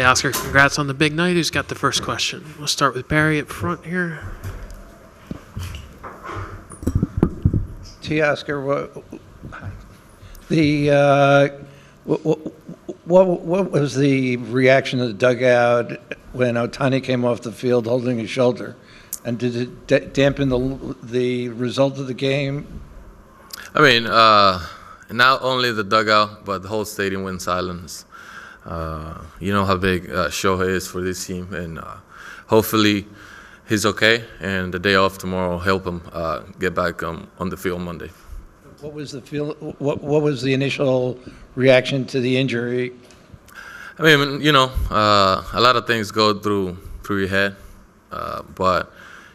Teoscar, congrats on the big night. Who's got the first question? We'll start with Barry up front here. Teoscar, what was the reaction of the dugout when Ohtani came off the field holding his shoulder? And did it dampen the result of the game? I mean, not only the dugout, but the whole stadium went silence. You know how big Shohei is for this team, and hopefully he's okay, and the day off tomorrow help him get back on the field Monday. What was the initial reaction to the injury? I mean, you know, a lot of things go through your head, but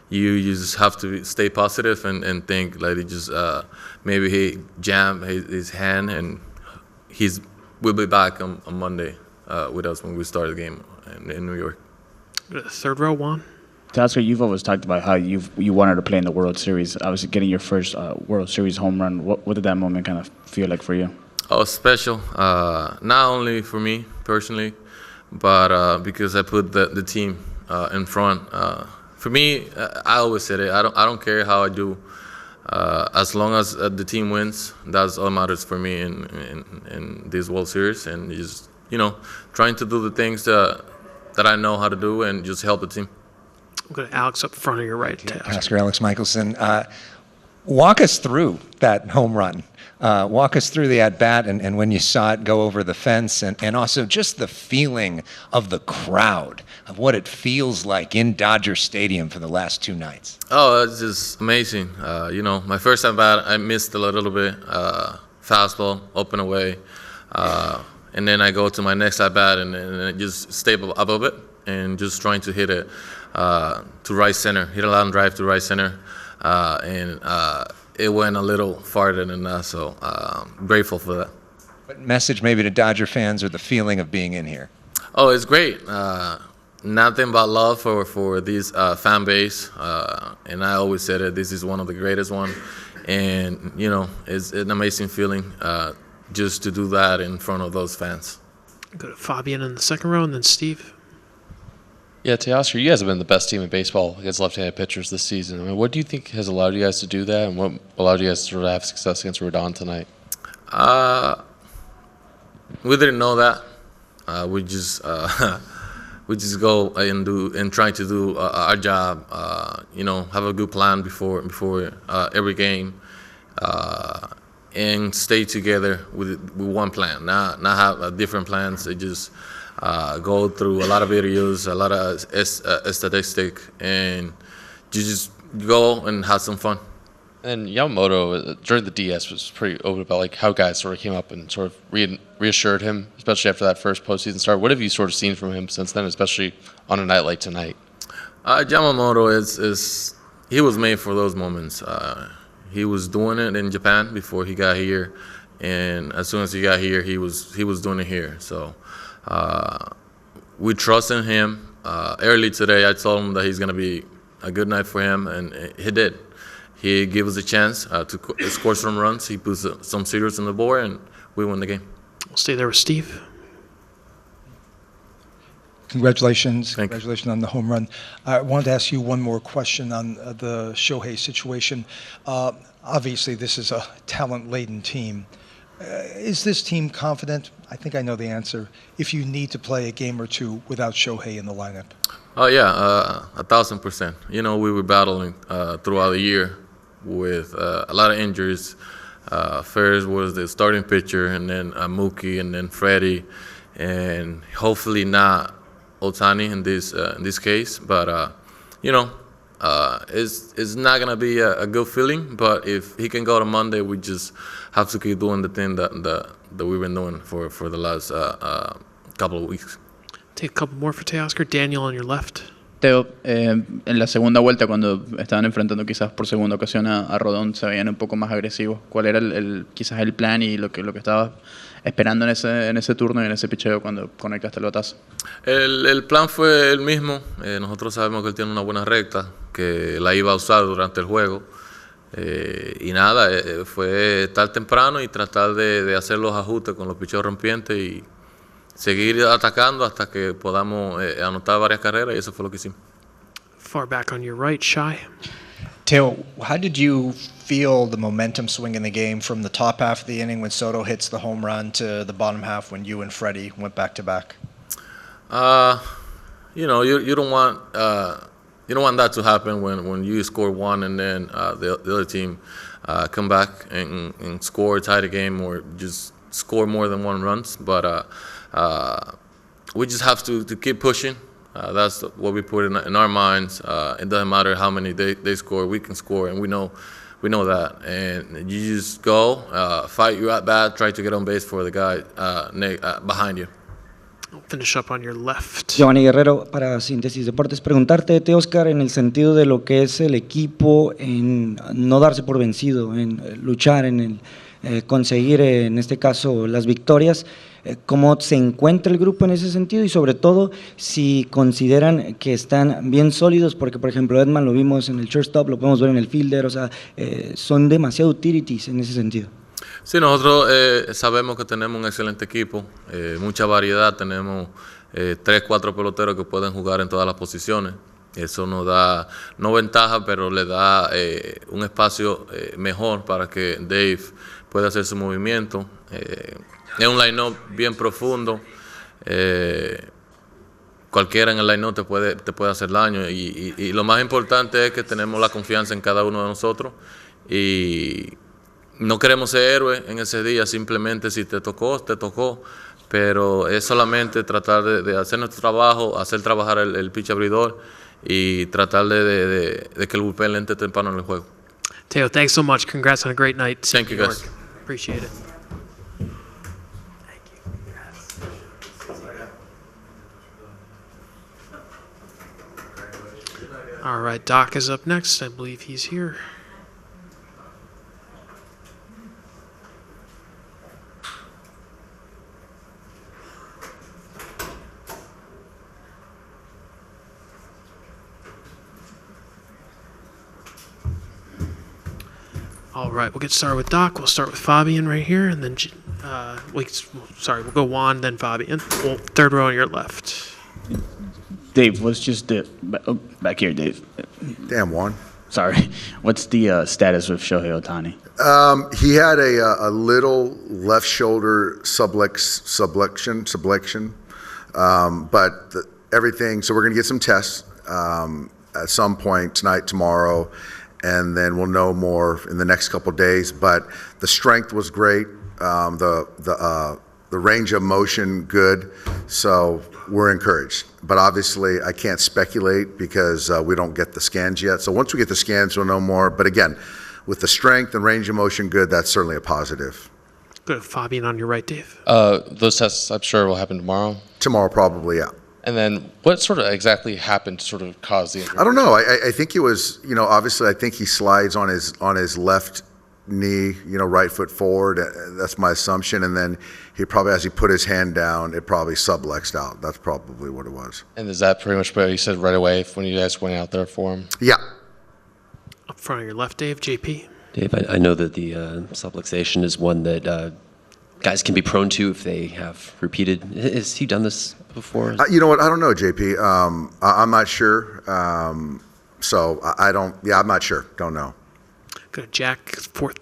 you just have to stay positive and think like he just maybe he jammed his hand, and we'll be back on Monday with us when we start the game in New York. Third row, Juan. Teoscar, you've always talked about how you wanted to play in the World Series. Obviously, getting your first World Series home run, what did that moment kind of feel like for you? Oh, special. Not only for me personally, but because I put the team in front. For me, I always said it. I don't care how I do. As long as the team wins, that's all matters for me in this World Series, and just trying to do the things that I know how to do and just help the team. We'll go to Alex up front of your right. Teoscar, Alex Michelson. Walk us through that home run. Walk us through the at-bat and when you saw it go over the fence, and also just the feeling of the crowd, of what it feels like in Dodger Stadium for the last two nights. Oh, it's just amazing. My first at-bat, I missed a little bit. Fastball, open away. And then I go to my next at-bat and I just stay above it and just trying to hit it to right center, hit a line drive to right center. And it went a little farther than that, so grateful for that. What message maybe to Dodger fans or the feeling of being in here? Oh, it's great. Nothing but love for this fan base. And I always said it, this is one of the greatest one. And, it's an amazing feeling just to do that in front of those fans. Go to Fabian in the second row, and then Steve. Yeah, Teoscar, you guys have been the best team in baseball against left-handed pitchers this season. I mean, what do you think has allowed you guys to do that, and what allowed you guys to sort of have success against Rodon tonight? We didn't know that. We just go and try to do our job. Have a good plan before every game, and stay together with one plan. Not have different plans. They just go through a lot of videos, a lot of statistics, and you just go and have some fun. And Yamamoto, during the DS, was pretty open about how guys sort of came up and sort of reassured him, especially after that first postseason start. What have you sort of seen from him since then, especially on a night like tonight? Yamamoto he was made for those moments. He was doing it in Japan before he got here, and as soon as he got here, he was doing it here. So we trust in him. Early today, I told him that he's going to be a good night for him, and he did. He gave us a chance to score some runs. He put some zeros on the board, and we won the game. We'll stay there with Steve. Congratulations. Thank you. Congratulations on the home run. I wanted to ask you one more question on the Shohei situation. Obviously, this is a talent-laden team. Is this team confident? I think I know the answer. If you need to play a game or two without Shohei in the lineup. Oh, yeah, 1,000%. We were battling throughout the year with a lot of injuries. First was the starting pitcher, and then Mookie, and then Freddie, and hopefully not Ohtani in this case. But it's not gonna be a good feeling. But if he can go to Monday, we just have to keep doing the thing that we've been doing for the last couple of weeks. Take a couple more for Teoscar. Daniel on your left. Teo, en la segunda vuelta, cuando estaban enfrentando quizás por segunda ocasión a Rodón, se veían un poco más agresivos. ¿Cuál era quizás el plan y lo que estabas esperando en ese turno y en ese picheo cuando conectaste el batazo? El plan fue el mismo. Nosotros sabemos que él tiene una buena recta, que la iba a usar durante el juego. Y nada, fue estar temprano y tratar de hacer los ajustes con los picheos rompientes seguir atacando hasta que podamos anotar varias carreras y eso fue lo que hicimos. Far back on your right, Shy. Teo, how did you feel the momentum swing in the game from the top half of the inning when Soto hits the home run to the bottom half when you and Freddie went back to back? You don't want that to happen when you score one and then the other team come back and score, tie the game, or just score more than one runs. But we just have to keep pushing. That's what we put in our minds. It doesn't matter how many they score, we can score, and we know that. And you just go, fight your at bat, try to get on base for the guy behind you. I'll finish up on your left. Giovanni Guerrero para Síntesis Deportes. Preguntarte, Teoscar, en el sentido de lo que es el equipo, en no darse por vencido, en luchar, en conseguir, en este caso, las victorias. ¿Cómo se encuentra el grupo en ese sentido? Y sobre todo, si consideran que están bien sólidos, porque, por ejemplo, Edman lo vimos en el shortstop, lo podemos ver en el fielder, o sea, son demasiado utilities en ese sentido. Sí, nosotros sabemos que tenemos un excelente equipo, mucha variedad, tenemos 3, 4 peloteros que pueden jugar en todas las posiciones. Eso nos da, no ventaja, pero le da un espacio mejor para que Dave pueda hacer su movimiento. Es un line-up bien profundo. Cualquiera en el line-up te puede hacer daño. Y lo más importante es que tenemos la confianza en cada uno de nosotros. Y no queremos ser héroes en ese día, simplemente si te tocó, te tocó. Pero es solamente tratar de hacer nuestro trabajo, hacer trabajar el pitch abridor y tratar de que el bullpen le entre temprano en el juego. Teo, thanks so much. Congrats on a great night. Thank you, guys. Appreciate it. All right, Doc is up next. I believe he's here. All right, we'll get started with Doc. We'll start with Fabian right here, and then we'll go Juan, then Fabian. Third row on your left. Dave, what's just back here, Dave? Damn, Juan. Sorry. What's the status with Shohei Ohtani? He had a little left shoulder subluxation, but everything. So we're going to get some tests at some point tonight, tomorrow, and then we'll know more in the next couple of days. But the strength was great. The range of motion good. So we're encouraged. But obviously, I can't speculate because we don't get the scans yet. So once we get the scans, we'll know more. But again, with the strength and range of motion good, that's certainly a positive. Good. Fabian on your right, Dave. Those tests, I'm sure, will happen tomorrow. Tomorrow, probably, yeah. And then what sort of exactly happened to sort of cause the injury? I don't know. I think it was, obviously I think he slides on his left knee, right foot forward. That's my assumption. And then he probably, as he put his hand down, it probably subluxed out. That's probably what it was. And is that pretty much what you said right away when you guys went out there for him? Yeah. Up front of your left, Dave, JP. Dave, I know that the subluxation is one that guys can be prone to if they have repeated. Has he done this before? You know what? I don't know, JP. I'm not sure. So I don't. Yeah, I'm not sure. Don't know. Good. Jack,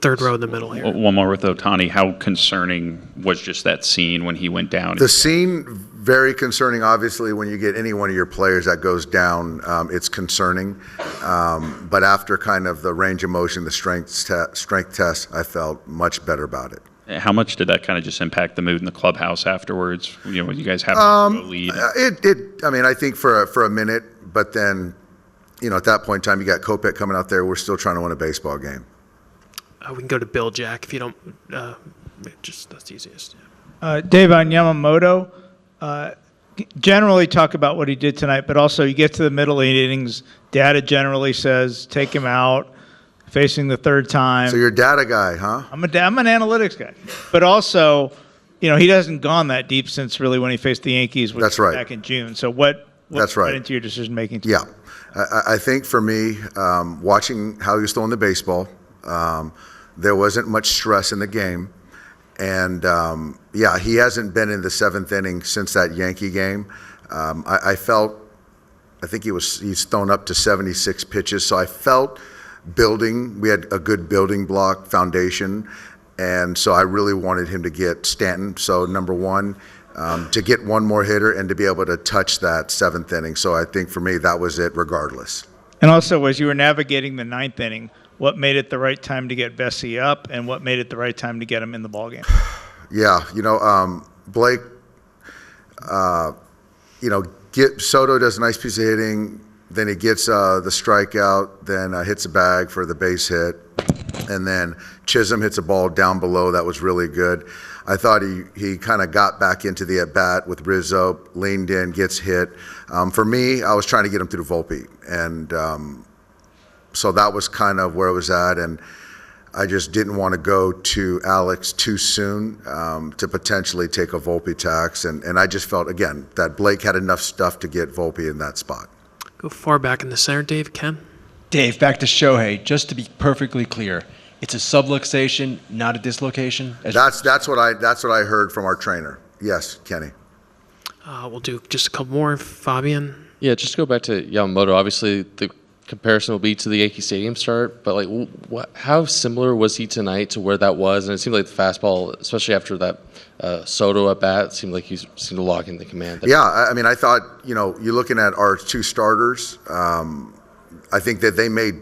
third row in the middle here. One more with Ohtani. How concerning was just that scene when he went down? The scene, very concerning. Obviously, when you get any one of your players that goes down, it's concerning. But after kind of the range of motion, the strength test, I felt much better about it. How much did that kind of just impact the mood in the clubhouse afterwards? When you guys have a lead. I mean, I think for a minute, but then, at that point in time, you got Kopech coming out there. We're still trying to win a baseball game. We can go to Bill, Jack, if you don't. That's easiest. Dave, on Yamamoto, generally talk about what he did tonight, but also you get to the middle innings, data generally says take him out, facing the third time. So you're a data guy, huh? I'm an analytics guy. But also, he hasn't gone that deep since really when he faced the Yankees back in June. So what went into your decision-making? Yeah. I think for me, watching how he was throwing the baseball, there wasn't much stress in the game. And yeah, he hasn't been in the seventh inning since that Yankee game. I think he's thrown up to 76 pitches, so I felt building. We had a good building block foundation, and so I really wanted him to get Stanton. So number one, to get one more hitter and to be able to touch that seventh inning. So I think for me that was it, regardless. And also, as you were navigating the ninth inning, what made it the right time to get Bessie up, and what made it the right time to get him in the ballgame? Yeah, Blake, Soto does a nice piece of hitting, then he gets the strikeout, then hits a bag for the base hit, and then Chisholm hits a ball down below that was really good. I thought he kind of got back into the at-bat with Rizzo, leaned in, gets hit. For me, I was trying to get him through the Volpe, and so that was kind of where it was at, and I just didn't want to go to Alex too soon to potentially take a Volpe tax, and I just felt, again, that Blake had enough stuff to get Volpe in that spot. Go far back in the center, Dave. Ken? Dave, back to Shohei. Just to be perfectly clear, it's a subluxation, not a dislocation? That's what I heard from our trainer. Yes, Kenny. We'll do just a couple more. Fabian? Yeah, just to go back to Yamamoto, obviously the comparison will be to the Yankee Stadium start, but how similar was he tonight to where that was? And it seemed like the fastball, especially after that Soto at bat, seemed like he seemed to lock in the command. Yeah, I mean, I thought, you're looking at our two starters. I think that they made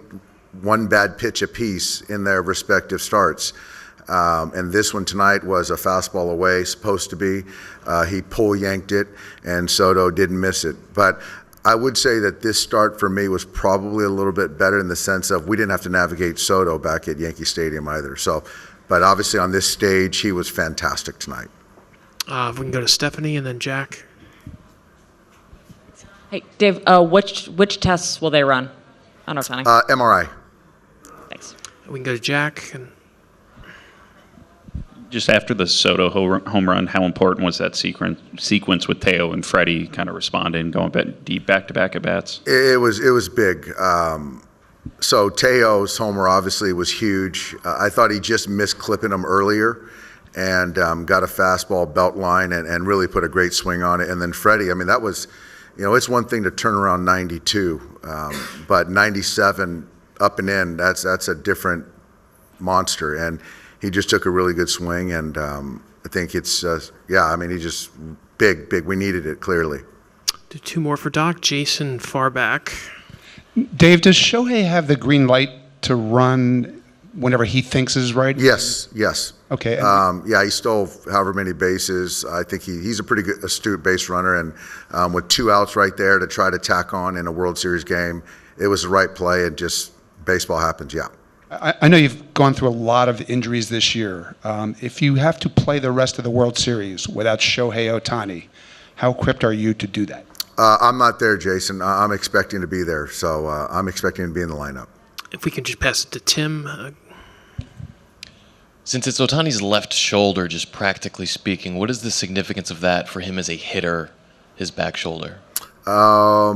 one bad pitch apiece in their respective starts. And this one tonight was a fastball away, supposed to be. He yanked it, and Soto didn't miss it. But I would say that this start for me was probably a little bit better in the sense of we didn't have to navigate Soto back at Yankee Stadium either. So, but obviously on this stage, he was fantastic tonight. If we can go to Stephanie and then Jack. Hey, Dave, which tests will they run on Ohtani? MRI. Thanks. We can go to Jack. And just after the Soto home run, how important was that sequence with Teo and Freddie kind of responding, going deep back-to-back at bats? It was big. So Teo's homer obviously was huge. I thought he just missed clipping him earlier and got a fastball belt line and really put a great swing on it. And then Freddie, I mean, that was, it's one thing to turn around 92, but 97 up and in, that's a different monster. And he just took a really good swing, and I think it's, he just big. We needed it, clearly. Do two more for Doc. Jason, far back. Dave, does Shohei have the green light to run whenever he thinks is right? Yes. Okay. He stole however many bases. I think he's a pretty good, astute base runner, and with two outs right there to try to tack on in a World Series game, it was the right play, and just baseball happens, yeah. I know you've gone through a lot of injuries this year. If you have to play the rest of the World Series without Shohei Ohtani, how equipped are you to do that? I'm not there, Jason. I'm expecting to be there, so I'm expecting to be in the lineup. If we can just pass it to Tim. Since it's Ohtani's left shoulder, just practically speaking, what is the significance of that for him as a hitter, his back shoulder? I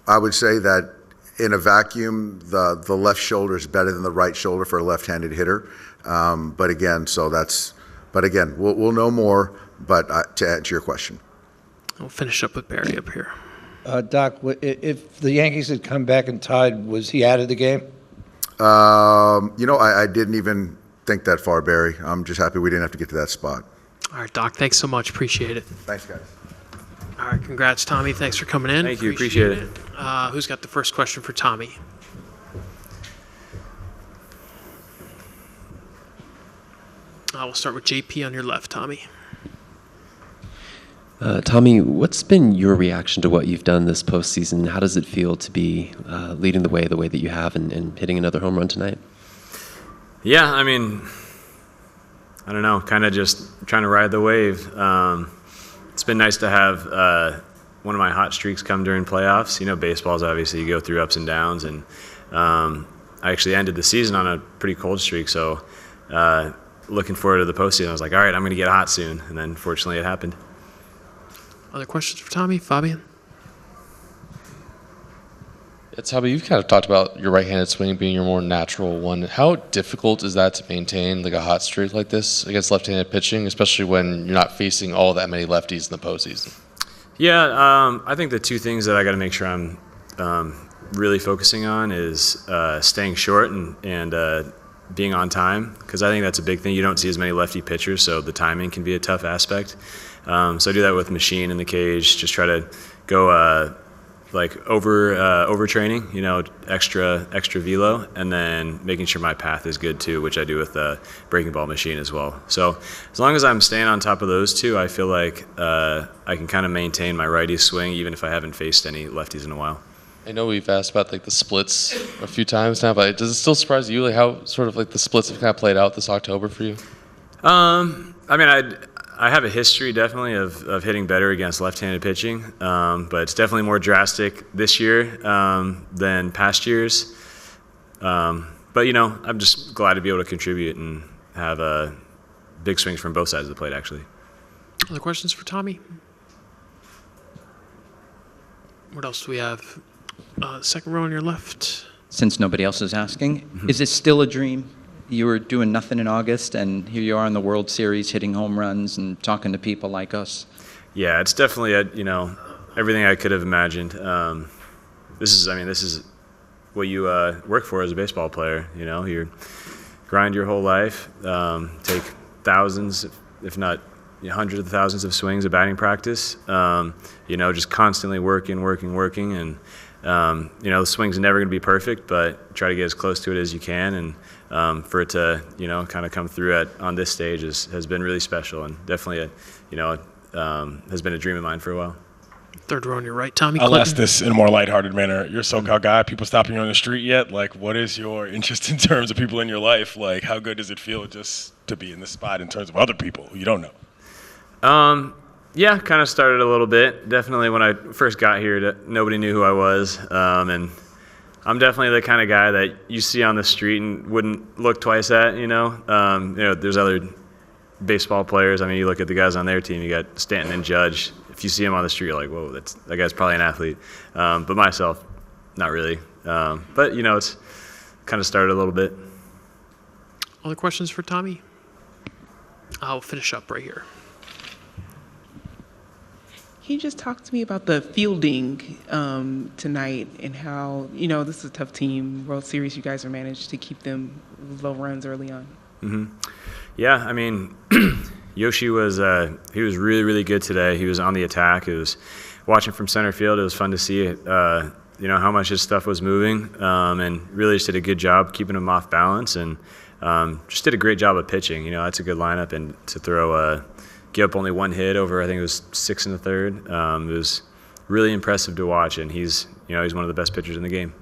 would say that in a vacuum, the left shoulder is better than the right shoulder for a left-handed hitter. But again, we'll know more. But to answer your question, I'll finish up with Barry up here. Doc, if the Yankees had come back and tied, was he out of the game? I didn't even think that far, Barry. I'm just happy we didn't have to get to that spot. All right, Doc. Thanks so much. Appreciate it. Thanks, guys. All right, congrats, Tommy. Thanks for coming in. Thank you. Appreciate it. Who's got the first question for Tommy? We'll start with JP on your left, Tommy. Tommy, what's been your reaction to what you've done this postseason? How does it feel to be leading the way that you have and hitting another home run tonight? Yeah, I mean, I don't know, kind of just trying to ride the wave. It's been nice to have one of my hot streaks come during playoffs. Baseball's obviously you go through ups and downs, and I actually ended the season on a pretty cold streak, so looking forward to the postseason. I was like, all right, I'm going to get hot soon, and then fortunately it happened. Other questions for Tommy? Fabian? Tommy, you've kind of talked about your right-handed swing being your more natural one. How difficult is that to maintain, like a hot streak like this against left-handed pitching, especially when you're not facing all that many lefties in the postseason? Yeah, I think the two things that I got to make sure I'm really focusing on is staying short and being on time, because I think that's a big thing. You don't see as many lefty pitchers, so the timing can be a tough aspect. So I do that with machine in the cage, just try to go like overtraining, extra velo, and then making sure my path is good too, which I do with breaking ball machine as well. So as long as I'm staying on top of those two, I feel like I can kind of maintain my righty swing even if I haven't faced any lefties in a while. I know we've asked about like the splits a few times now, but does it still surprise you like how sort of like the splits have kind of played out this October for you? I mean, I have a history definitely of hitting better against left-handed pitching, but it's definitely more drastic this year than past years. But I'm just glad to be able to contribute and have big swings from both sides of the plate, actually. Other questions for Tommy? What else do we have? Second row on your left. Since nobody else is asking, is it still a dream? You were doing nothing in August, and here you are in the World Series hitting home runs and talking to people like us. Yeah, it's definitely everything I could have imagined. This is what you work for as a baseball player. You grind your whole life, take thousands, if not hundreds of thousands of swings of batting practice. Just constantly working, and the swing's never going to be perfect, but try to get as close to it as you can, and for it to kind of come through on this stage has been really special, and definitely has been a dream of mine for a while. Third row on your right, Tommy. I'll ask this in a more lighthearted manner. You're a SoCal guy. People stopping you on the street yet? Like, what is your interest in terms of people in your life? Like, how good does it feel just to be in this spot in terms of other people who you don't know? Yeah, kind of started a little bit. Definitely when I first got here, nobody knew who I was, and I'm definitely the kind of guy that you see on the street and wouldn't look twice at. There's other baseball players. I mean, you look at the guys on their team. You got Stanton and Judge. If you see him on the street, you're like, whoa, that guy's probably an athlete. But myself, not really. But it's kind of started a little bit. Other questions for Tommy? I'll finish up right here. Can you just talk to me about the fielding tonight and how, this is a tough team, World Series, you guys are managed to keep them low runs early on? Mm-hmm. Yeah, I mean, Yoshi was he was really, really good today. He was on the attack. It was watching from center field. It was fun to see how much his stuff was moving, and really just did a good job keeping him off balance, and just did a great job of pitching. That's a good lineup, and to give up only one hit over, I think it was 6 1/3. It was really impressive to watch, and he's one of the best pitchers in the game.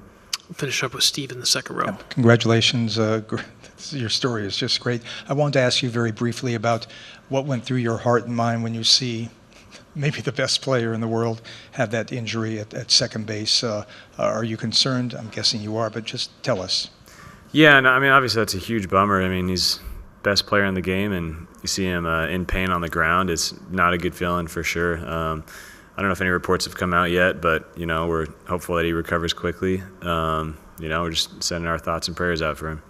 Finish up with Steve in the second row. Congratulations. Your story is just great. I wanted to ask you very briefly about what went through your heart and mind when you see maybe the best player in the world have that injury at second base. Are you concerned? I'm guessing you are, but just tell us. Yeah, no, I mean, obviously that's a huge bummer. I mean, he's best player in the game, and you see him in pain on the ground. It's not a good feeling for sure. I don't know if any reports have come out yet, but we're hopeful that he recovers quickly. We're just sending our thoughts and prayers out for him.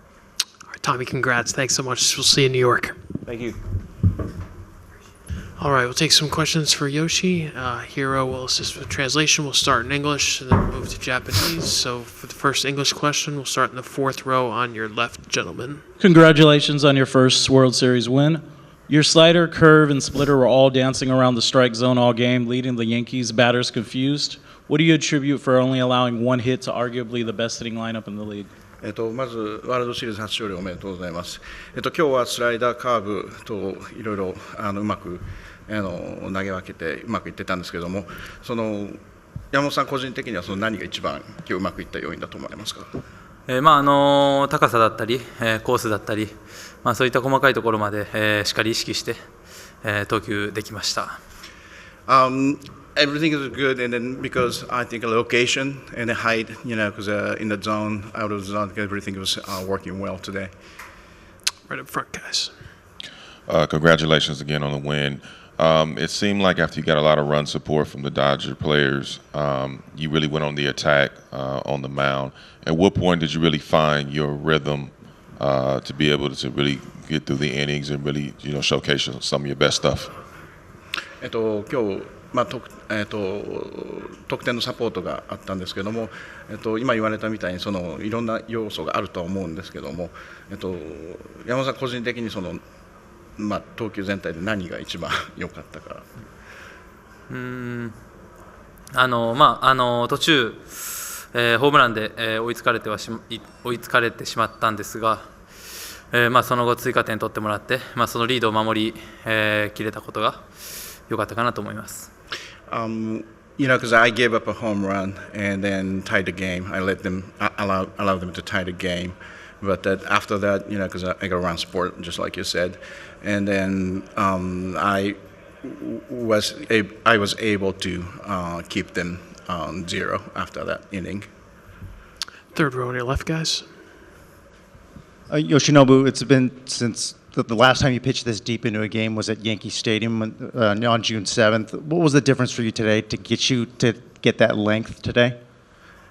All right, Tommy, congrats. Thanks so much. We'll see you in New York. Thank you. All right, we'll take some questions for Yoshi. Hiro will assist with translation. We'll start in English and then move to Japanese. So for the first English question, we'll start in the fourth row on your left, gentlemen. Congratulations on your first World Series win. Your slider, curve, and splitter were all dancing around the strike zone all game, leading the Yankees batters confused. What do you attribute for only allowing one hit to arguably the best hitting lineup in the league? まずワールドシリーズ初勝利おめでとうございます。今日はスライダー、カーブといろいろうまく投げ分けてうまくいってたんですけども、山本さん個人的には何が一番今日うまくいった要因だと思われますか？高さだったり、コースだったり、そういった細かいところまで、しっかり意識して、投球できました。Everything is good, and then because I think location and the height, because in the zone, out of the zone, everything was working well today. Right up front, guys. Congratulations again on the win. It seemed like after you got a lot of run support from the Dodger players, you really went on the attack on the mound. At what point did you really find your rhythm to be able to really get through the innings and really, showcase some of your best stuff? 今日、得点のサポートがあったんですけども、今言われたみたいにいろんな要素があるとは思うんですけども、山本さん個人的に投球全体で何が一番良かったか。途中、ホームランで、追いつかれてしまったんですが、その後追加点取ってもらって、そのリードを守り、きれたことが良かったかなと思います。Because I gave up a home run and then tied the game. I let them allow them to tie the game, but after that, because I got run support, just like you said, and then I was able to keep them 0 after that inning. Third row on your left, guys. Yoshinobu, it's been since the last time you pitched this deep into a game was at Yankee Stadium on June 7th. What was the difference for you today to get that length today?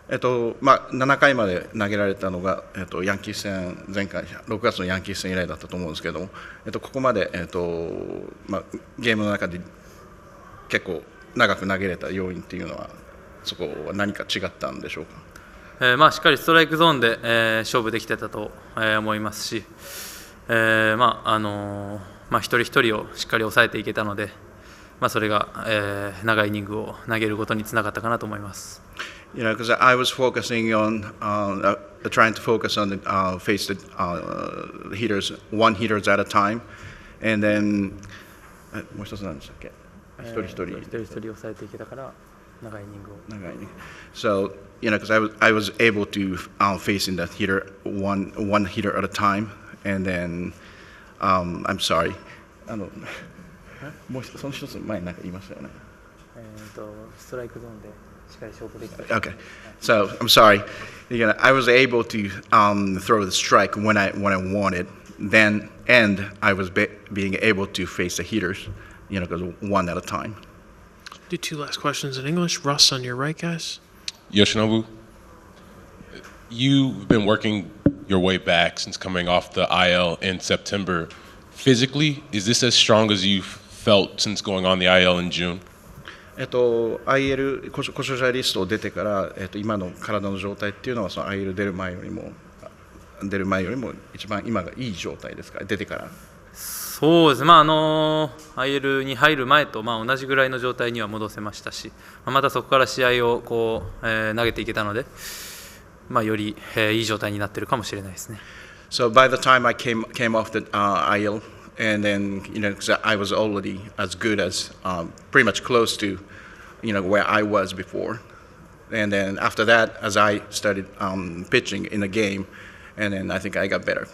7回まで投げられたのが、ヤンキース戦、前回6月のヤンキース戦以来だったと思うんですけども、ここまで、ゲームの中で結構長く投げれた要因っていうのは、そこは何か違ったんでしょうか。しっかりストライクゾーンで、勝負できてたと、思いますし、一人一人をしっかり抑えていけたので、それが、長いイニングを投げることにつながったかなと思います。Because I was focusing on trying to focus on face the hitters, one hitters at a time, and then もう一つなんでしたっけ？一人一人抑えていけたから長いイニングを。So because I was able to facing that hitter one hitter at a time, and then I'm sorry. もうその一つ前に何か言いましたよね。ストライクゾーンで。Okay, so I'm sorry. I was able to throw the strike when I wanted. Then, and I was being able to face the hitters, because one at a time. Do 2 last questions in English. Russ on your right, guys. Yoshinobu, you've been working your way back since coming off the IL in September. Physically, is this as strong as you've felt since going on the IL in June? IL 故障者リストを出てから、今の体の状態っていうのはその IL 出る前よりも一番今がいい状態ですか、出てから。そうですね、IL に入る前と、同じぐらいの状態には戻せましたし、またそこから試合を投げていけたので、より、いい状態になっているかもしれないですね。So by the time I came off the IL, and then I was already as good as pretty much close to where I was before, and then after that, as I started pitching in the game, and then I think I got better.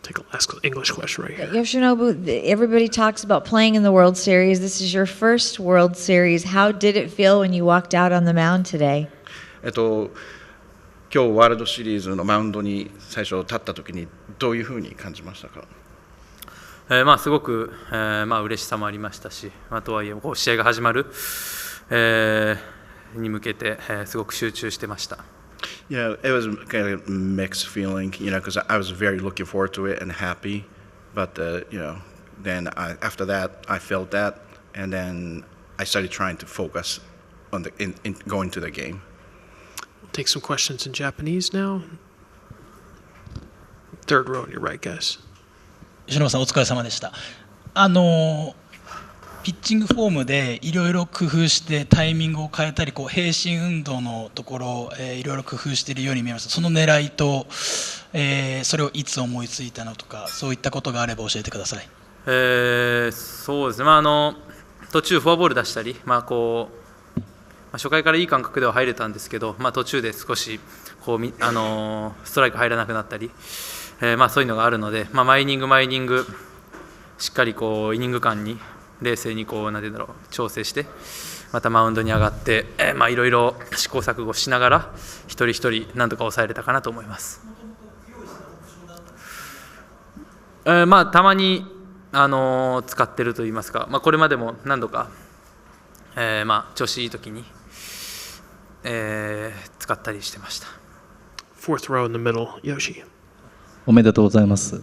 Take a last English question right here. Yoshinobu, everybody talks about playing in the World Series. This is your first World Series. How did it feel when you walked out on the mound today? 今日ワールドシリーズのマウンドに最初立った時にどういうふうに感じましたか？すごく、嬉しさもありましたし、とはいえ試合が始まる、に向けて、すごく集中してました。It was kind of a mixed feeling, because I was very looking forward to it and happy, but then after that I felt that, and then I started trying to focus on in going to the game. We'll take some questions in Japanese now. Third row on your right, guys. 吉野さんお疲れ様でした。ピッチングフォームでいろいろ工夫してタイミングを変えたり平心運動のところをいろいろ工夫しているように見えました。その狙いと、それをいつ思いついたのとかそういったことがあれば教えてください。そうですね、途中フォアボール出したり、初回からいい感覚では入れたんですけど、途中で少しストライク入らなくなったり、そういうのがあるので、毎イニングしっかりイニング間に冷静に調整してまたマウンドに上がって、いろいろ試行錯誤しながら一人一人なんとか抑えれたかなと思います。たまに使ってるといいますか、これまでも何度か、調子いい時に、使ったりしてました。Fourth row in the middle, Yoshi. おめでとうございます。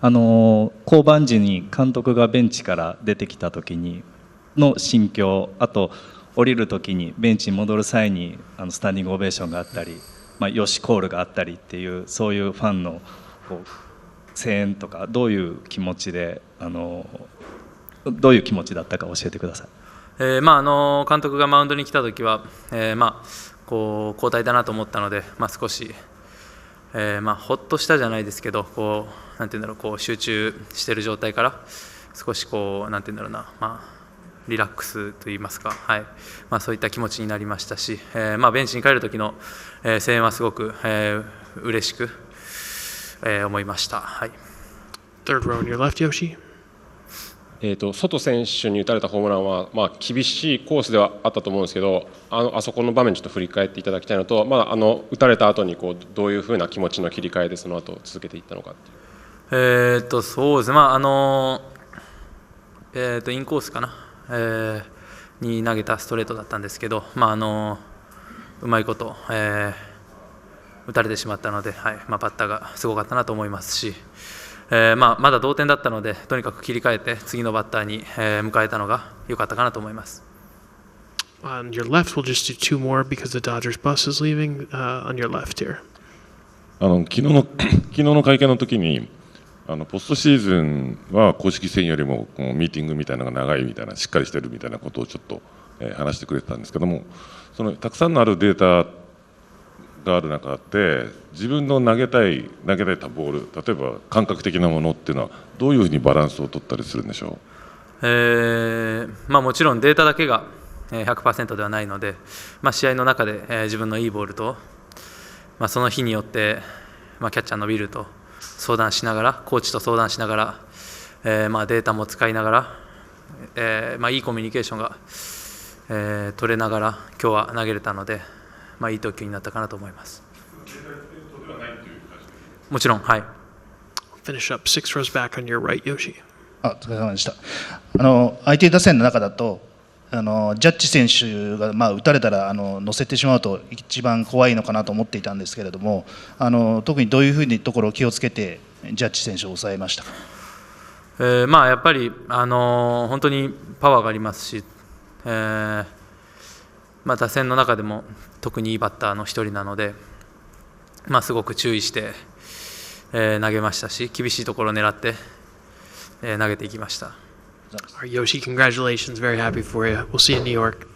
降板時に監督がベンチから出てきた時にの心境、あと降りる時にベンチに戻る際にスタンディングオベーションがあったり、よしコールがあったりっていう、そういうファンのこう声援とか、どういう気持ちでどういう気持ちだったか教えてください。監督がマウンドに来た時は、こう交代だなと思ったので、少し、ほっとしたじゃないですけど、なんていうんだろう、こう集中している状態から少しなんていうんだろうな、リラックスといいますか、はい、そういった気持ちになりましたし、ベンチに帰る時の、声援はすごく、嬉しく、思いました。はい。Third row on your left, Yoshi. ソト選手に打たれたホームランは、厳しいコースではあったと思うんですけど、あそこの場面ちょっと振り返っていただきたいのと、打たれた後にどういうふうな気持ちの切り替えでその後続けていったのかっていう。そうですね、インコースかな、に投げたストレートだったんですけど、うまいこと、打たれてしまったので、はい、バッターがすごかったなと思いますし、まだ同点だったので、とにかく切り替えて次のバッターに、迎えたのが良かったかなと思います。On your left, we'll just do two more because the Dodgers bus is leaving. On your left here. 昨日の会見の時にポストシーズンは公式戦よりもミーティングみたいなのが長いみたいな、しっかりしてるみたいなことをちょっと話してくれてたんですけども、そのたくさんのあるデータがある中で自分の投げたいボール、例えば感覚的なものっていうのはどういうふうにバランスを取ったりするんでしょう。もちろんデータだけが 100% ではないので、試合の中で自分のいいボールと、その日によってキャッチャーのビルと相談しながら、コーチと相談しながら、データも使いながら、いいコミュニケーションが、取れながら今日は投げれたので、いい投球になったかなと思います。もちろん、はい。Finish up 6 rows back on your right, Yoshi. お疲れ様でした。相手打線の中だとジャッジ選手が打たれたら乗せてしまうと一番怖いのかなと思っていたんですけれども、特にどういうふうにところを気をつけてジャッジ選手を抑えましたか。やっぱり、本当にパワーがありますし、打線の中でも特にいいバッターの一人なので、すごく注意して、投げましたし、厳しいところを狙って、投げていきました。Yoshi, congratulations. Very happy for you. We'll see you in New York.